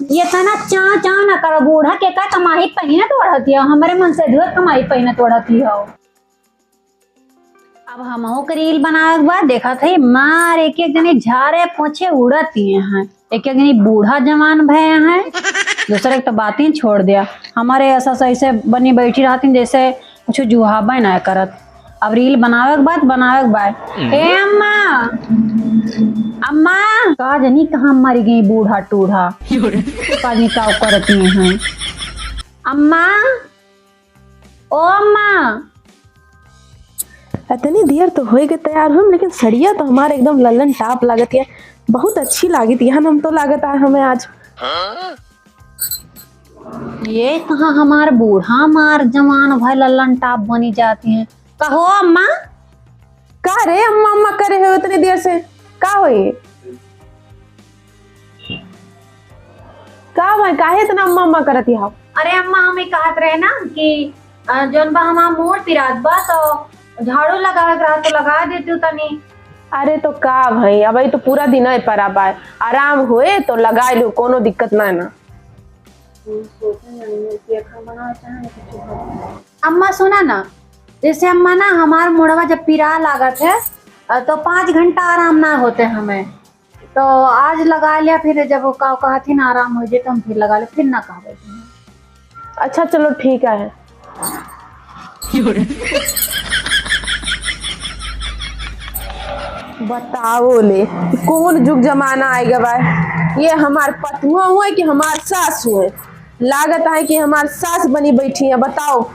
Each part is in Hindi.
ये तना चा चा न करो बूढ़ा के का कमाई पहिना तोड़ती हो हमारे मन से धुर कमाई पहिना तोड़ती हो। अब हम के रील बनाए के बाद देखा थे मार एक एक जने झारे पोछे उड़ती हैं, एक एक जनी बूढ़ा जवान भय हैं, दूसरे तो बातें छोड़ दिया हमारे ऐसा सही से बनी बैठी रहती जैसे कुछ जुहाबा ना करत। अब रील बनावे के बाद हे अम्मा अम्मा का जनी कहाँ मरी गई बूढ़ा टूढ़ा का जनी का करती हैं। अम्मा ओ अम्मा इतनी देर तो हो गए तैयार हम, लेकिन सड़िया तो हमारे एकदम लल्लन टाप लागत है, बहुत अच्छी लागत है हम तो लागत है हमें आज। ये कहाँ हमार बूढ़ा मार जवान भाई लल्लन टाप बनी जाती हैं। कहो अम्मा का रे अम्मा अम्मा करे हो इतनी देर से का हो ये का भाई काहे इतना अम्मा अम्मा करती हो। अरे अम्मा हमें कहत रहे ना कि जौन बा हमार मोड़ पिरात बा तो झाड़ू लगा रहा तो लगा देती तनी। अरे तो का भाई अब तो पूरा दिन है पर अब आराम हुए तो लगा लो कोनो दिक्कत ना है ना। अम्मा सुना ना जैसे अम्मा ना हमार मुड़वा जब पिरा लागत है तो 5 घंटा आराम ना होते हमें, तो आज लगा लिया फिर जब वो कहती ना आराम हो जाए तो हम फिर लगा ले फिर ना कहते। अच्छा चलो ठीक है। बताओ ले कौन जुग जमाना आएगा भाई, ये हमार पतुआ हुए कि हमार सास हुए, लागत है कि हमार सास बनी बैठी है। बताओ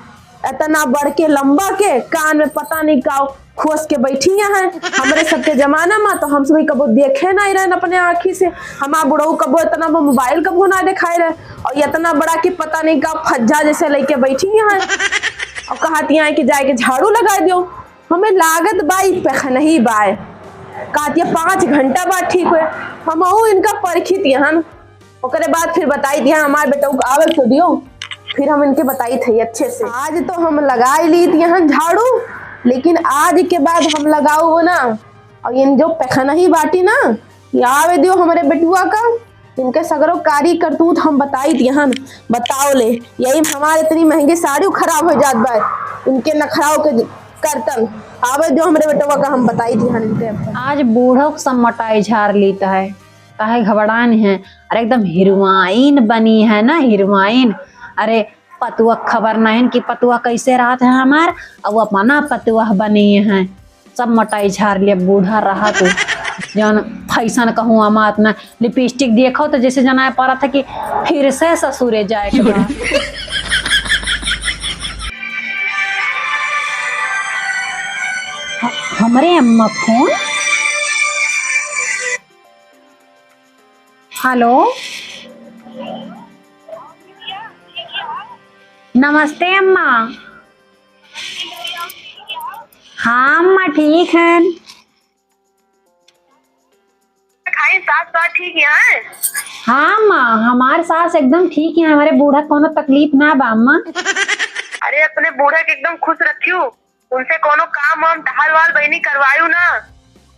इतना बढ़ के लंबा के कान में पता नहीं का खोस के बैठी है हमारे सबके जमाना में, तो हम सभी कबो देखे नहीं रहे अपने आँखी से। हमारा बुढ़ऊ कबो इतना मोबाइल कबो ना दिखाए रहे, और इतना बड़ा कि पता नहीं का फज्जा जैसे लेके बैठी है और कहती है कि जाके झाड़ू लगा दियो। हमें लागत बाई पेख नहीं बाय कहती है 5 घंटा बाद ठीक हुए। हम इनका परखी दिहन ओकरे बाद फिर बताई दिया हमारे बेटा को आवे तो दियो, फिर हम इनके बताई थे अच्छे से। आज तो हम लगा ली थी यहाँ झाड़ू, लेकिन आज के बाद हम लगाओ ना और इन जो पैखाना ही बाटी ना ये आवे दियो हमारे बेटुआ का, इनके सगरों कारी करतूत हम बताई थी यहाँ। बताओ ले यही हमारे इतनी महंगी साड़ी खराब हो जात बा इनके नखराव के करतन, आवे जो हमारे बेटुआ का हम बताई थी इनके। आज बूढ़ों को सब मटाई झाड़ लेता है काहे घबरान है। अरे एकदम हीरोइन बनी है ना हीरोइन। अरे पतुआ खबर नहीं कि पतुआ कैसे रात है हमार, अब वो अपना पतुआ बनी है सब मटाई झाड़ लिया बूढ़ा रहा तो जन फैसन कहूँ अमा इतना लिपस्टिक देखो तो जैसे जना पा रहा था कि फिर से ससुरे जाए हमारे अम्मा फोन। हेलो नमस्ते अम्मा। हाँ अम्मा ठीक है। सास बात ठीक है। हाँ अम्मा हमारे सास एकदम ठीक है, हमारे बूढ़ा कोनो तकलीफ ना बा अम्मा। अरे अपने बूढ़ा के एकदम खुश रखियो, उनसे कोनो काम वाम टहल वाल बहनी करवायु ना।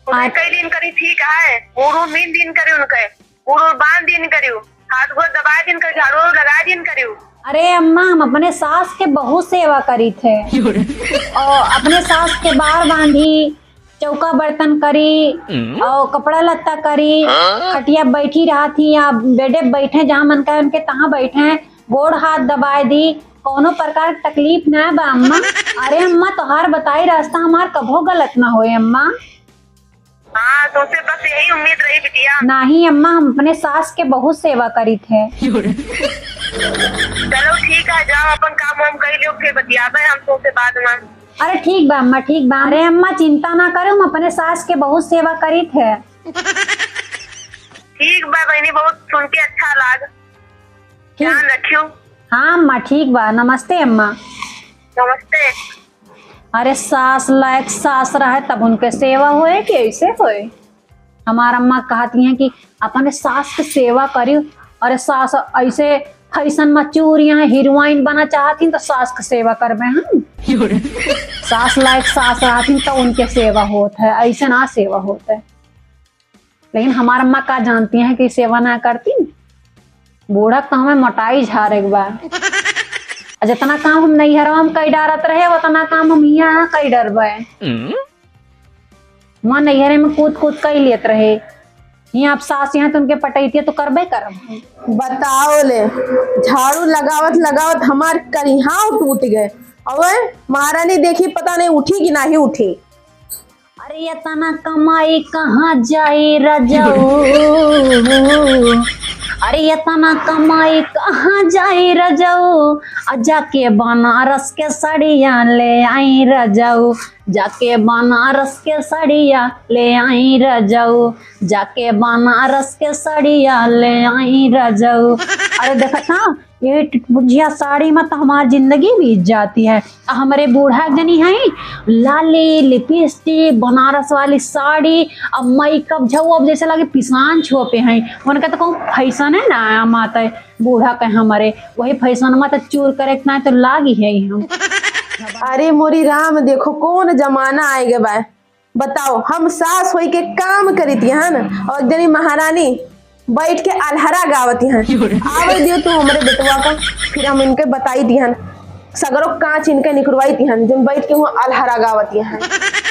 उन्हें कई दिन करी ठीक है, मुड़ू मीन दिन करी उनके मुड़ू बांध दिन करियो, हाथ गोड़ दबा दिन कर झाड़ू लगा दिन करियो। अरे अम्मा हम अपने सास के बहुत सेवा करी थे और अपने सास के बार बांधी, चौका बर्तन करी और कपड़ा लत्ता करी, खटिया बैठी रहा थी या बेडे बैठे जहाँ मन करे उनके तहाँ बैठे, गोड़ हाथ दबाए दी, कोनो प्रकार की तकलीफ ना बा अम्मा। अरे अम्मा तोहार बताई रास्ता हमार कभो गलत ना होए अम्मा। हाँ तो से बस यही उम्मीद रही बिटिया। नहीं अम्मा हम अपने सास के बहुत सेवा करी थे। चलो ठीक है जाओ अपन काम वाम कर लियो, फिर बतियाबे हम तो से बाद में। अरे ठीक बा अम्मा ठीक बा। अरे अम्मा चिंता ना करो हम अपने सास के बहुत सेवा करी थे। ठीक बा बहनी बहुत सुन के अच्छा लाग, ध्यान रखियो। हाँ अम्मा ठीक बा। नमस्ते अम्मा। नमस्ते। अरे सास लायक सास रहे तब उनके सेवा होए कि ऐसे होए। हमारा अम्मा कहती हैं कि अपने सास की सेवा करियो। अरे सास ऐसे फैशन में चूरियां हीरोइन बना चाहती तो सास की सेवा करबे हम। सास लायक सास रहती तो उनके सेवा होता है, ऐसे ना सेवा होता है। लेकिन हमारा अम्मा का जानती हैं कि सेवा ना करती। बूढ़ा तो हमें मोटाई झारे के बा। और जितना काम हम नैहरवा हम कई डारत रहे उतना काम हम यहाँ कई डरबे। माँ नैहरे में कूद कूद कई लेत रहे, यहाँ आप सास यहाँ तो उनके पटैती तो करबे करब। बताओ ले, झाड़ू लगावत लगावत हमार करिहाव टूट गए। और महारानी देखी पता नहीं उठी कि नहीं उठी। अरे ये तना कमाई कहाँ जाए रजाऊ, अरे ये तना कमाई कहाँ जाए रजाऊ, जाके बनारस के साड़िया ले आई रजाऊ, जाके बनारस के साड़िया ले आई रजाऊ, जाके बनारस के साड़िया ले आई रजाऊ। अरे देखा था ये बुझिया साड़ी में तो हमारी जिंदगी बीत जाती है। हमारे बूढ़ा जनी है लाली लिपस्टिक बनारस वाली साड़ी, अब मेकअप झो अब जैसे लगे पिसान छोपे हैं उनका तो कहूँ फैशन है ना माता बूढ़ा कहे हमारे वही फैशन में तो चूर करे ना तो लागी है हम। अरे मोरी राम देखो कौन जमाना आएगा बा। बताओ हम सास होई के काम करी थी है ना, और जनी महारानी बैठ के अलहरा गावती हैं। आवे दियो तू हमारे बेटवा का, फिर हम इनके बताई दी हन सगरो कांच इनके निकलवाई थी हन जिन बैठ के वहाँ अलहरा गावती हैं।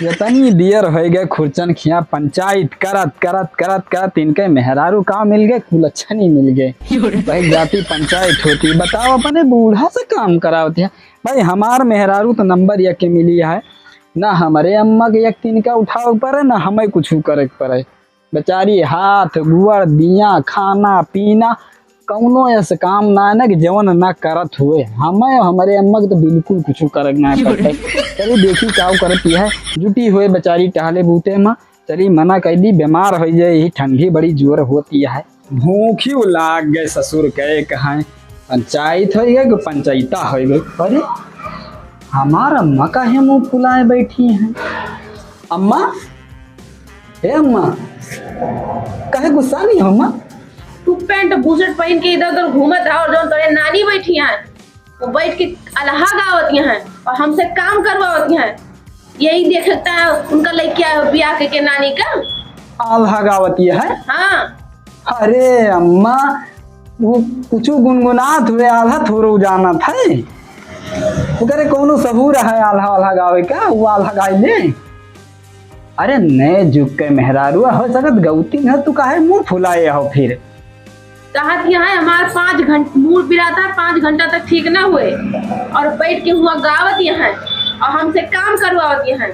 इतनी देर हो गए खुरचन खिया पंचायत करत करत करत करत इनके मेहरारू काम मिल गए कुलच्छा नहीं मिल गए। भाई जाती पंचायत होती, बताओ अपने बूढ़ा से काम करावती है। भाई हमार मेहरारू तो नंबर 1 के मिली है ना, हमारे अम्मा के 1-3 का उठाव पड़े ना हमें कुछ करे पड़े। बेचारी हाथ गुआर दिया खाना पीना कौनो ऐसे काम ना है ना कि जवन ना करत हुए। हमें हमारे अम्मा के तो बिल्कुल कुछ करे ना पड़ते। चलिए देखी क्या करती है, जुटी हुए बेचारी टहले बूते में। चली मना कर दी बीमार हो जाए, यही ठंडी बड़ी जोर होती है। भूखी लाग गए ससुर कहे कहाँ पंचायत हो गए कि पंचायता हो गई। अरे हमारा अम्मा का है मुँह फुलाए बैठी है। अम्मा हे अम्मा कहे गुस्सा नहीं हो अम्मा? तू पैंट बुशर्ट पहन के इधर उधर घूमत है और जो तेरे नानी बैठी हैं वो बैठ के अलहा गावती हैं और हमसे काम करवाती हैं। यही देखता है उनका लड़किया ब्याह के नानी का अलहा गावती है। हाँ अरे अम्मा वो कुछ गुनगुनात हुए आल्हा थोड़ो जाना था। वो करे कौनो सबूर है आल्हा आल्हा गावे का, वो आल्हा गाय दे। अरे नए जुग के मेहरारू हो सकत गौती है तू काहे मुंह फुलाए हो फिर? कहा है हमारे 5 घंटे मूड बिराता है, 5 घंटा तक ठीक ना हुए और बैठ के हुआ गावत हैं और हमसे काम करवाती हैं।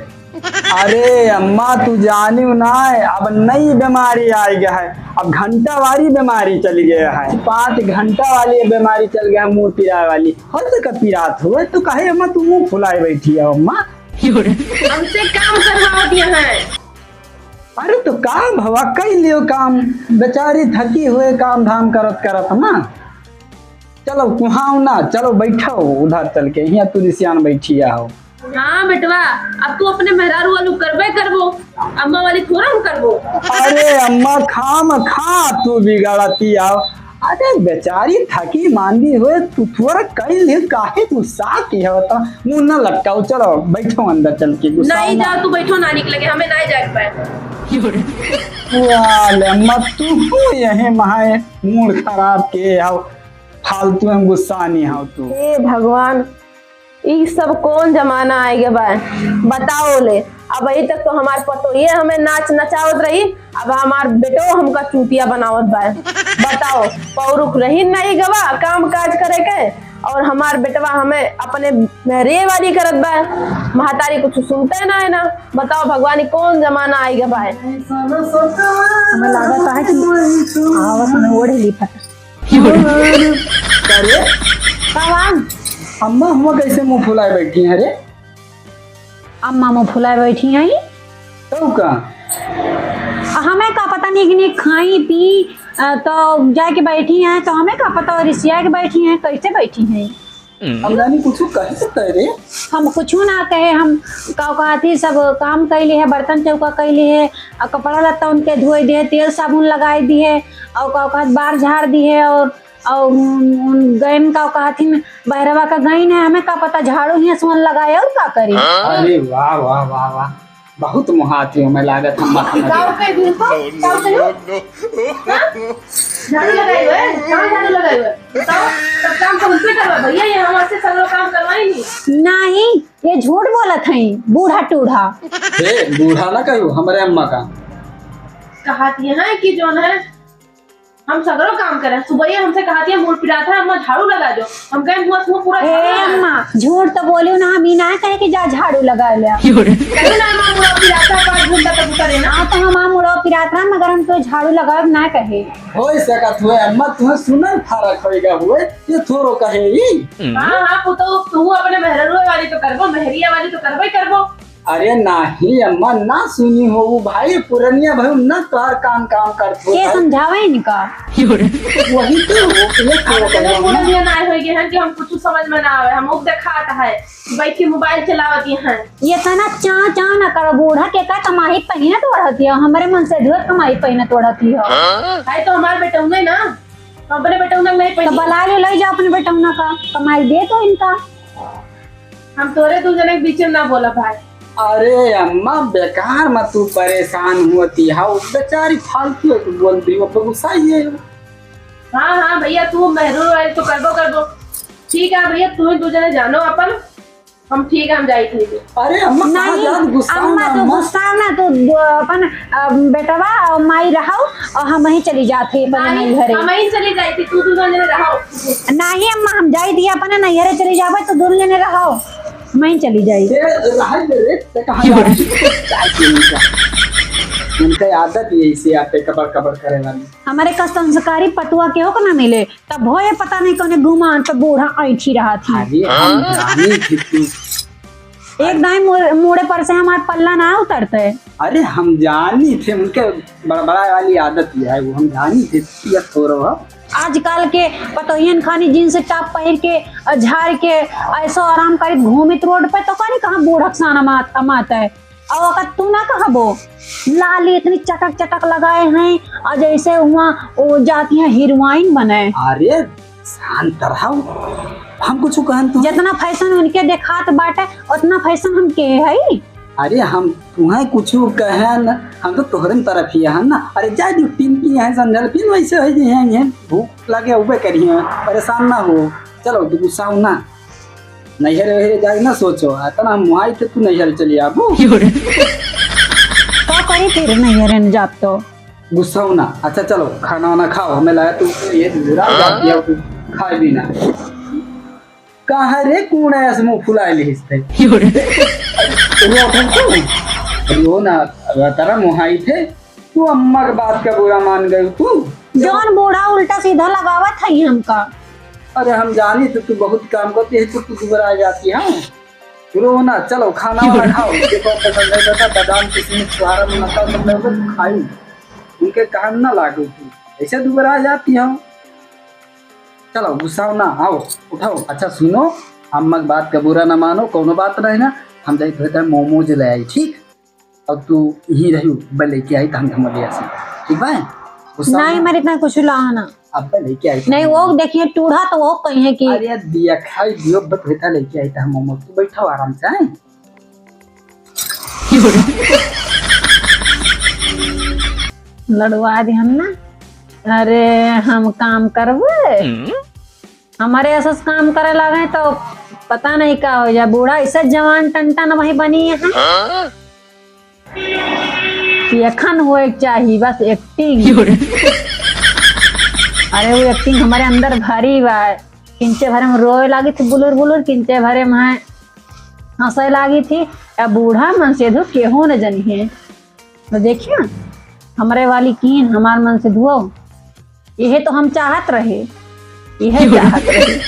अरे अम्मा तू जानी ना अब नई बीमारी आई गया है, अब घंटा वाली बीमारी चली गया है। 5 घंटा वाली बीमारी चल गया मुंह पिराए वाली। हो सकत पिरात हुए तो काहे अम्मा तू मुंह फुलाए बैठी है अम्मा? हमसे काम करवाती हैं। अरे तो काम भवा कई लियो काम, बेचारी थकी हुए काम धाम करत करत ना। चलो कुहाऊ ना, चलो बैठो उधर चल के, यहाँ तू रिसियान बैठी आओ। हाँ बेटवा अब तू अपने मेहरारू वालू करबे करबो, अम्मा वाली थोड़ा हम करबो। अरे अम्मा खाम खा तू बिगाड़ती आओ। अरे बेचारी थकी मांदी हुए तू थोड़ा कई ले काहे गुस्सा की है बता, मुंह न लटकाओ। चलो बैठो अंदर चल के। नहीं जा तू बैठो नानी के लगे, हमें नहीं जाग पाए। वाले मत तू यही महाए मूड खराब के आओ, फालतू में गुस्सा नहीं हो तू। हे भगवान ये सब कौन जमाना आएगा बा, बताओ ले। अब अभी तक तो हमार पतो ये हमें नाच नचावत रही, अब हमार बेटो हमका चूतिया बनावत बा। बताओ पौरुख रही नहीं गवा काम काज करे के और हमार बेटवा हमें अपने मेहरे वाली करत बा, महतारी कुछ सुनते ना है ना। बताओ भगवान कौन जमाना आएगा बा। हमें लागत है कि आवत में ओढ़ ली फटा। अरे अम्मा हम कैसे मुंह फुलाए बैठी हैं? रे अम्मा मुँह फुलाए बैठी हैं तो का हमें का पता नहीं कि नहीं खाई पी तो जाके बैठी हैं, तो हमें का पता रिसिया के बैठी हैं कैसे बैठी हैं। अम्मा कुछ कह सकता है रे? हम कुछ ना कहे, हम कहती सब काम कैली है, बर्तन चौका कैली है, कपड़ा लत्ता उनके धोए दिए, तेल साबुन लगाई दी है और कहत बार झाड़ दी है और गैन का कहती बहरवा का गैन है, हमें का पता झाड़ू ही सुन लगाए और का करी। अरे वाह वाह वाह वाह, बहुत मुहाती हूँ मैं लागत हम गाँव के दिन को गाँव के झाड़ू लगाई हुए कहाँ झाड़ू लगाई हुए बताओ। सब काम तो उनसे करवा भैया, ये हमारे से सब लोग काम करवाई नहीं। नहीं ये झूठ बोलत है बूढ़ा टूढ़ा। बूढ़ा ना कहू हमारे अम्मा का कहाती है कि जो है हम सगरों काम करें। सुबह ही हमसे कहाती है मूड पिराता है, अम्मा झाड़ू लगा दो। हम कहें मुँह पूरा ए अम्मा झूठ तो बोलियो ना, हम ही ना कहे कि जा झाड़ू लगा ले। कहीं ना अम्मा मुड़ा पिराता 5 घंटा तक उतरे ना। हाँ तो हम मुड़ो पिरात मगर हम तो झाड़ू लगा ना कहे। हो सकत हुए अम्मा तुम्हें सुनल फरक होएगा हुए ये थोरो कहे ही। हाँ पुतो तू अपने मेहरुआ वाली तो करबो, मेहरिया वाली तो करबो ही करबो। अरे नहीं अम्मा ना सुनी हो वो भाई पुरनिया भाई ना कर काम करते ये समझावे इनका वही तो अपने पुरनिया ना होई गए हैं कि हम कुछ समझ में ना आवे। हम उग दिखाता है बैठ के मोबाइल चलावती हैं। ये तना चा ना करो। बूढ़ा के का कमाई पहिना तोड़ती है, हमारे मन से धुर कमाई पहिना तोड़ती है। है तो हमारे बेटौने ना, अपने बेटौने नहीं तो पहिनी। बला ले जाओ अपने बेटौना का कमाई दे तो इनका। हम तोरे 2 जने के बीच में ना बोला भाई। अरे अम्मा बेकार मत तू परेशान होती है वो बेचारी फालतू है, तू बोलती हो गुस्सा ही है। हाँ भैया तू मेहरुआ वाली तो करबो। ठीक है भैया तुम्हें 2 जने जानो अपन। हम ठीक है हम जाई थी। अरे अम्मा कहाँ नहीं जान गुस्सा अम्मा तो गुस्सा ना तो अपन बेटवा और माई रहो और हम वहीं चली जाते अपन नैहरे। हम वहीं चली जाई थी, तू 2 जने रहो। नहीं अम्मा हम जाई थी अपन नैहरे चली जावे तो 2 जने रहो मैं चली जाई। उनका आदत यही से आते कबर करे वाली। हमारे का संस्कारी पतुआ के हो को ना मिले तब हो ये पता नहीं कौन गुमान पे बूढ़ा ऐठी रहा थी। अरे हम जानी थी तू। एक दाई मोड़े पर से हमारे पल्ला ना उतरते। अरे हम जानी थे उनके बड़बड़ा वाली आदत ये है वो हम जानी थे थोड़ा। आजकल के पतोहियन खानी जींस टॉप पहन के झाड़ के ऐसो आराम कर घूमित रोड पे तो कहीं कहाँ बूढ़ा साना अमाता है। और अगर तू ना कहबो लाली इतनी चटक लगाए हैं और जैसे वहाँ वो जाती है हीरोइन बने। अरे शांत रहो हम कुछ कहन तो जितना फैशन उनके देखात बाटे उतना फैशन हम के है। अरे हम तुम्हें कुछ कहन हम तो तोहरे तरफ ही है ना। अरे जा जो टीम की है समझल फिर वैसे हो जाए भूख लगे उबे करिए परेशान ना हो। चलो तू गुस्सा हो ना नैहर वहरे जाए ना सोचो इतना हम वहाँ थे तू नैहर चली आबू क्या करी फिर नैहर जाब तो गुस्सा हो ना। अच्छा चलो खाना वाना खाओ हमें लगा तू ये जाती है तू खाए भी ना कहा रे कूड़ा ऐसे मुँह फुला लिखते वो ना तेरा मुहाई थे तू अम्मा के बात का बुरा मान गई तू। जौन बूढ़ा उल्टा सीधा लगावत है हमका। अरे हम जानी तो तू बहुत काम करती है तो तू घबरा जाती है। रो ना चलो खाना वाना खाओ बादाम किशमिश छुहारा मुनक्का सब लोग तू खाई उनके काम ना लागू तू ऐसे घबरा जाती है। चलो गुस्सा ना आओ उठाओ। अच्छा सुनो अम्मा की बात का बुरा ना मानो कोनो बात नहीं ना हम जाए तो मोमोज ले आई ठीक अब तू यही रही लेके आई तो हम लिया से ठीक है। नहीं मेरे इतना कुछ लाना अब लेके आई नहीं वो देखिए टूढ़ा तो वो कहीं है कि अरे दिया खाई दियो बत बेटा लेके आई था मोमोज तू बैठो आराम से लड़वा दे हम ना। अरे हम काम करबे हमारे ऐसा काम करे लगे तो पता नहीं क्या हो जाए। बूढ़ा ऐसा जवान टन वही बनी है एखन हो चाहिए बस एक्टिंग। अरे वो एक्टिंग हमारे अंदर भारी बा। किंचे भरे में रोए लगी थी बुलुर किंचे भरे में हंसे लगी थी। अब बूढ़ा मन से धो केहो न जनी है तो देखिए हमारे वाली कीन हमारे मन से धुओ यही तो हम चाहत रहे यही चाहत रहे।